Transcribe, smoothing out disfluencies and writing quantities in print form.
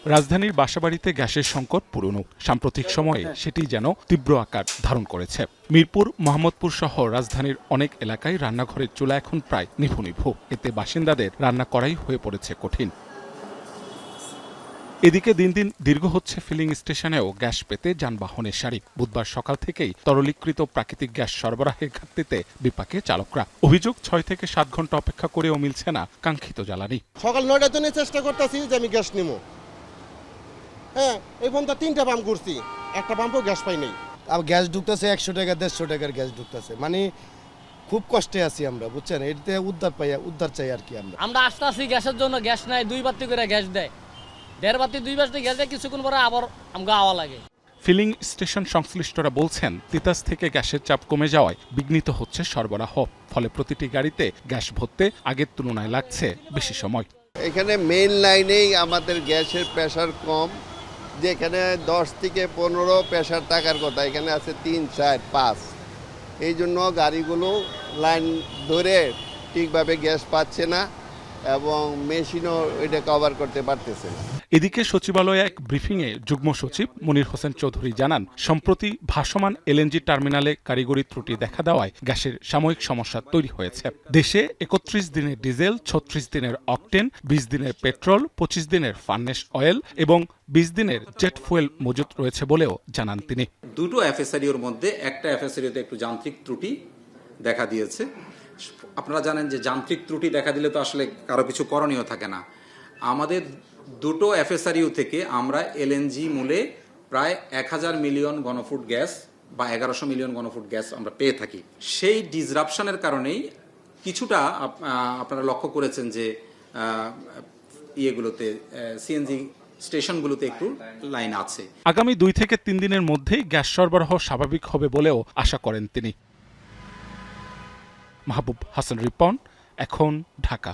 রাজধানীর বাসাবাড়িতে গ্যাসের সংকট পুরনো, সাম্প্রতিক সময়ে সেটি যেন তীব্র আকার ধারণ করেছে। মিরপুর, মোহাম্মদপুর সহ রাজধানীর অনেক এলাকায় রান্নাঘরের চুলা এখন প্রায় নিভু নিভু। এতে বাসিন্দাদের রান্না করাই হয়ে পড়েছে কঠিন। এদিকে দিন দিন দীর্ঘ হচ্ছে ফিলিং স্টেশনেও গ্যাস পেতে যানবাহনের সারি। বুধবার সকাল থেকেই তরলীকৃত প্রাকৃতিক গ্যাস সরবরাহের ঘাটতিতে বিপাকে চালকরা। অভিযোগ 6 থেকে 7 ঘন্টা অপেক্ষা করেও মিলছে না কাঙ্ক্ষিত জ্বালানি। সকাল 9টার জন্য চেষ্টা করতেছি যে আমি গ্যাস নেবো। হ্যাঁ, এই পর্যন্ত 3টা পাম্প করছি, একটা পাম্পও গ্যাস পাই নাই। আর গ্যাস ঢুকতেছে 100 টাকা 150 টাকার গ্যাস ঢুকতেছে, মানে খুব কষ্টে আছি আমরা, বুঝছেন। এটাতে উদ্ধার চাই আর কি। আমরা আসতেছি গ্যাসের জন্য, গ্যাস নাই, 2 বাতি করে গ্যাস দেয়, 1.5 বাতি 2 বাতি গ্যাস দেয়, কিছুক্ষণ পরে আবার আমগা আওয়া লাগে। ফিলিং স্টেশন সংশ্লিষ্টরা বলছেন, তিতাস থেকে গ্যাসের চাপ কমে যাওয়ায় বিঘ্নিত হচ্ছে সরবরাহ। ফলে প্রতিটি গাড়িতে গ্যাস ভরতে আগের তুলনায় লাগছে বেশি সময়। এখানে মেইন লাইনেই আমাদের গ্যাসের প্রেশার কম, যেখানে 10 থেকে 15 প্রেশার থাকার কথা, এখানে আছে 3, 4, 5। এই জন্য গাড়িগুলো লাইন ধরে ঠিকভাবে গ্যাস পাচ্ছে না এবং মেশিনও এটা কভার করতে পারতেছে না। এদিকে সচিবালয়ে এক ব্রিফিংয়ে যুগ্ম সচিব মনির হোসেন চৌধুরী জানান, সম্প্রতি ভাসমান এলএনজি টার্মিনালে কারিগরি ত্রুটি দেখা দেওয়ায় গ্যাসের সাময়িক সমস্যা তৈরি হয়েছে। দেশে 31 দিনের ডিজেল, 36 দিনের অকটেন, 20 দিনের পেট্রোল, 25 দিনের ফার্নেস অয়েল এবং 20 দিনের জেট ফুয়েল মজুত রয়েছে বলেও জানান তিনি। দুটো এফএসআরিওর মধ্যে একটা এফএসআরিওতে একটু যান্ত্রিক ত্রুটি দেখা দিয়েছে। আপনারা জানেন যে যান্ত্রিক ত্রুটি দেখা দিলে তো আসলে কারো কিছু করণীয় থাকে না। আমাদের দুটো এফএসআরিও থেকে আমরা এলএনজি মূলে প্রায় 1000 মিলিয়ন ঘনফুট গ্যাস বা 1100 মিলিয়ন ঘনফুট গ্যাস আমরা পেয়ে থাকি। সেই ডিসরাপশনের কারণেই কিছুটা আপনারা লক্ষ্য করেছেন যে ইয়েগুলোতে সিএনজি স্টেশনগুলোতে একটু লাইন আছে। আগামী 2 থেকে 3 দিনের মধ্যেই গ্যাস সরবরাহ স্বাভাবিক হবে বলেও আশা করেন তিনি। মাহবুব হাসান রিপন, এখন ঢাকা।